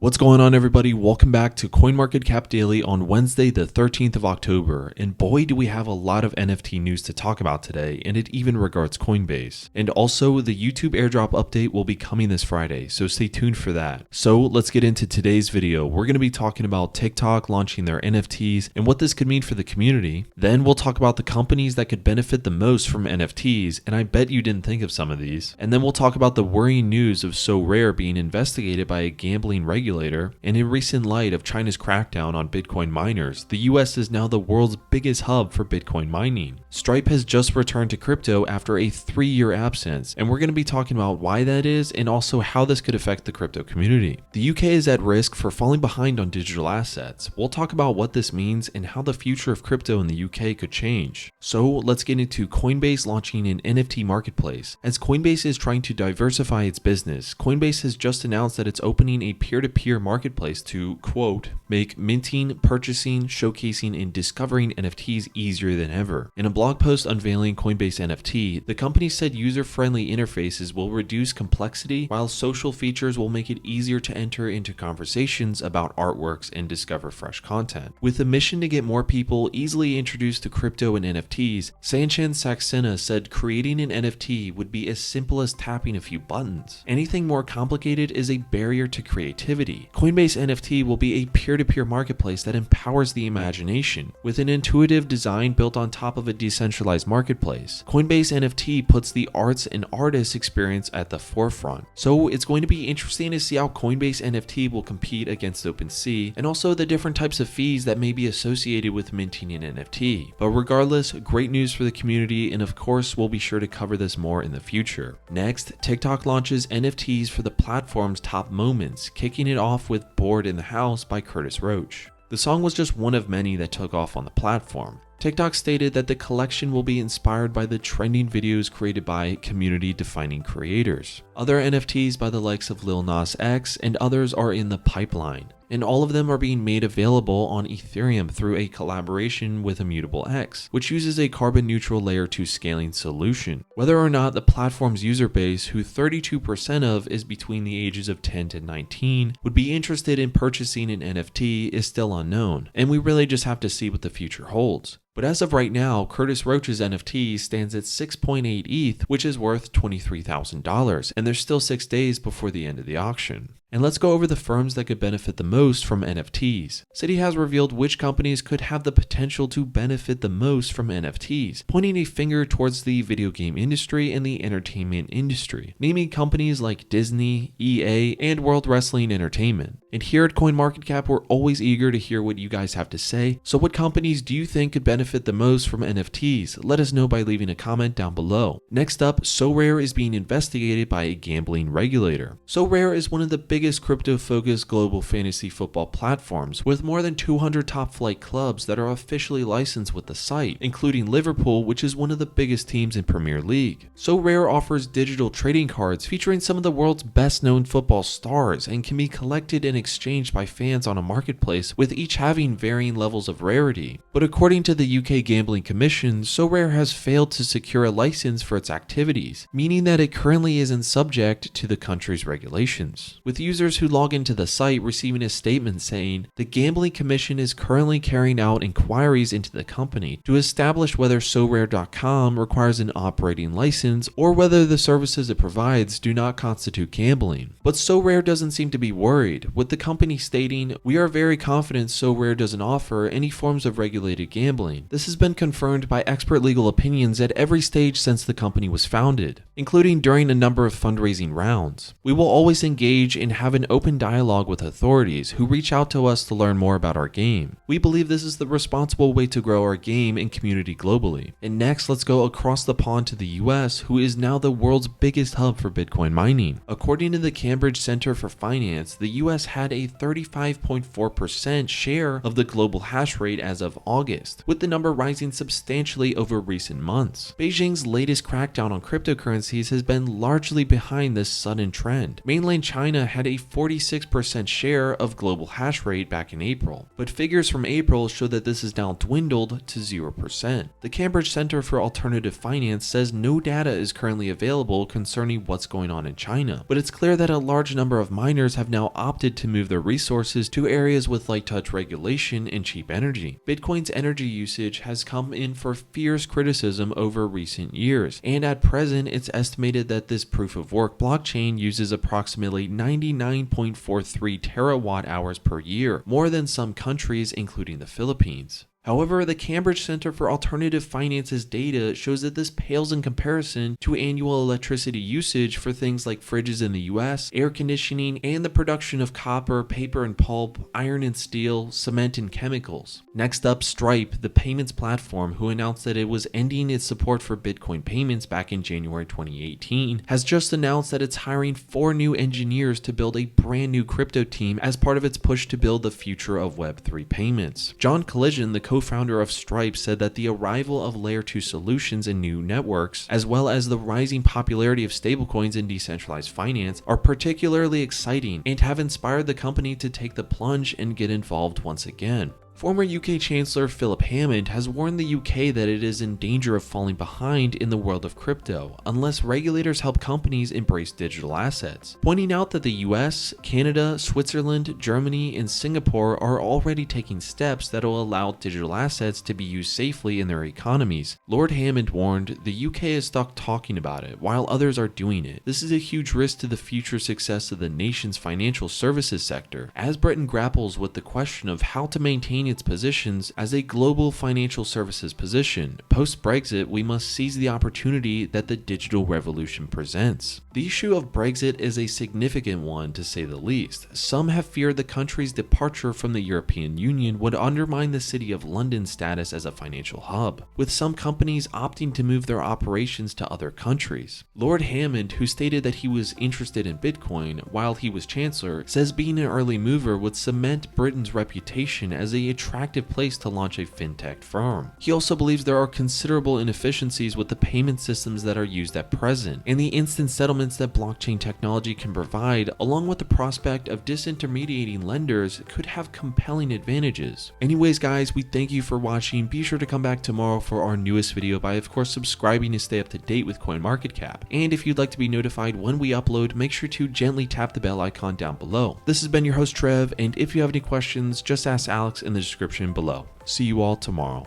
What's going on, everybody? Welcome back to CoinMarketCap Daily on Wednesday, the 13th of October. And boy, do we have a lot of NFT news to talk about today, and it even regards Coinbase. And also, the YouTube airdrop update will be coming this Friday, so stay tuned for that. So let's get into today's video. We're going to be talking about TikTok launching their NFTs and what this could mean for the community. Then we'll talk about the companies that could benefit the most from NFTs, and I bet you didn't think of some of these. And then we'll talk about the worrying news of Sorare being investigated by a gambling regulator. And in recent light of China's crackdown on Bitcoin miners, the US is now the world's biggest hub for Bitcoin mining. Stripe has just returned to crypto after a 3-year absence, and we're going to be talking about why that is and also how this could affect the crypto community. The UK is at risk for falling behind on digital assets. We'll talk about what this means and how the future of crypto in the UK could change. So let's get into Coinbase launching an NFT marketplace. As Coinbase is trying to diversify its business, Coinbase has just announced that it's opening a peer-to-peer marketplace to, quote, make minting, purchasing, showcasing, and discovering NFTs easier than ever. In a blog post unveiling Coinbase NFT, the company said user-friendly interfaces will reduce complexity, while social features will make it easier to enter into conversations about artworks and discover fresh content. With a mission to get more people easily introduced to crypto and NFTs, Sanchez Saxena said creating an NFT would be as simple as tapping a few buttons. Anything more complicated is a barrier to creativity. Coinbase NFT will be a peer-to-peer marketplace that empowers the imagination. With an intuitive design built on top of a decentralized marketplace, Coinbase NFT puts the arts and artists experience at the forefront. So it's going to be interesting to see how Coinbase NFT will compete against OpenSea, and also the different types of fees that may be associated with minting an NFT. But regardless, great news for the community, and of course we'll be sure to cover this more in the future. Next, TikTok launches NFTs for the platform's top moments, kicking it off with Bored in the House by Curtis Roach. The song was just one of many that took off on the platform. TikTok stated that the collection will be inspired by the trending videos created by community-defining creators. Other NFTs by the likes of Lil Nas X and others are in the pipeline, and all of them are being made available on Ethereum through a collaboration with Immutable X, which uses a carbon-neutral layer 2 scaling solution. Whether or not the platform's user base, who 32% of is between the ages of 10 to 19, would be interested in purchasing an NFT is still unknown, and we really just have to see what the future holds. But as of right now, Curtis Roach's NFT stands at 6.8 ETH, which is worth $23,000, and there's still 6 days before the end of the auction. And let's go over the firms that could benefit the most from NFTs. Citi has revealed which companies could have the potential to benefit the most from NFTs, pointing a finger towards the video game industry and the entertainment industry, naming companies like Disney, EA, and World Wrestling Entertainment. And here at CoinMarketCap, we're always eager to hear what you guys have to say. So what companies do you think could benefit the most from NFTs? Let us know by leaving a comment down below. Next up, Sorare is being investigated by a gambling regulator. Sorare is one of the biggest crypto-focused global fantasy football platforms, with more than 200 top-flight clubs that are officially licensed with the site, including Liverpool, which is one of the biggest teams in Premier League. Sorare offers digital trading cards featuring some of the world's best-known football stars and can be collected and exchanged by fans on a marketplace, with each having varying levels of rarity. But according to the UK Gambling Commission, Sorare has failed to secure a license for its activities, meaning that it currently isn't subject to the country's regulations. With users who log into the site receiving a statement saying, the Gambling Commission is currently carrying out inquiries into the company to establish whether Sorare.com requires an operating license or whether the services it provides do not constitute gambling. But Sorare doesn't seem to be worried, with the company stating, we are very confident Sorare doesn't offer any forms of regulated gambling. This has been confirmed by expert legal opinions at every stage since the company was founded, including during a number of fundraising rounds. We will always engage and have an open dialogue with authorities who reach out to us to learn more about our game. We believe this is the responsible way to grow our game and community globally. And next, let's go across the pond to the US, who is now the world's biggest hub for Bitcoin mining. According to the Cambridge Center for Finance, the US had a 35.4% share of the global hash rate as of August, with the number rising substantially over recent months. Beijing's latest crackdown on cryptocurrencies has been largely behind this sudden trend. Mainland China had a 46% share of global hash rate back in April, but figures from April show that this has now dwindled to 0%. The Cambridge Center for Alternative Finance says no data is currently available concerning what's going on in China, but it's clear that a large number of miners have now opted to move their resources to areas with light touch regulation and cheap energy. Bitcoin's energy usage has come in for fierce criticism over recent years, and at present it's estimated that this proof of work blockchain uses approximately 99.43 terawatt hours per year, more than some countries including the Philippines. However, the Cambridge Center for Alternative Finance's data shows that this pales in comparison to annual electricity usage for things like fridges in the US, air conditioning, and the production of copper, paper and pulp, iron and steel, cement and chemicals. Next up, Stripe, the payments platform, who announced that it was ending its support for Bitcoin payments back in January 2018, has just announced that it's hiring 4 new engineers to build a brand new crypto team as part of its push to build the future of Web3 payments. John Collision, the co-founder of Stripe, said that the arrival of Layer 2 solutions and new networks, as well as the rising popularity of stablecoins and decentralized finance, are particularly exciting and have inspired the company to take the plunge and get involved once again. Former UK Chancellor Philip Hammond has warned the UK that it is in danger of falling behind in the world of crypto unless regulators help companies embrace digital assets, pointing out that the US, Canada, Switzerland, Germany, and Singapore are already taking steps that will allow digital assets to be used safely in their economies. Lord Hammond warned, "The UK is stuck talking about it while others are doing it. This is a huge risk to the future success of the nation's financial services sector, as Britain grapples with the question of how to maintain its positions as a global financial services position. Post-Brexit, we must seize the opportunity that the digital revolution presents." The issue of Brexit is a significant one, to say the least. Some have feared the country's departure from the European Union would undermine the City of London's status as a financial hub, with some companies opting to move their operations to other countries. Lord Hammond, who stated that he was interested in Bitcoin while he was Chancellor, says being an early mover would cement Britain's reputation as an attractive place to launch a fintech firm. He also believes there are considerable inefficiencies with the payment systems that are used at present, and the instant settlements that blockchain technology can provide, along with the prospect of disintermediating lenders, could have compelling advantages. Anyways guys, we thank you for watching. Be sure to come back tomorrow for our newest video by of course subscribing to stay up to date with CoinMarketCap. And if you'd like to be notified when we upload, make sure to gently tap the bell icon down below. This has been your host Trev, and if you have any questions, just ask Alex in the description below. See you all tomorrow.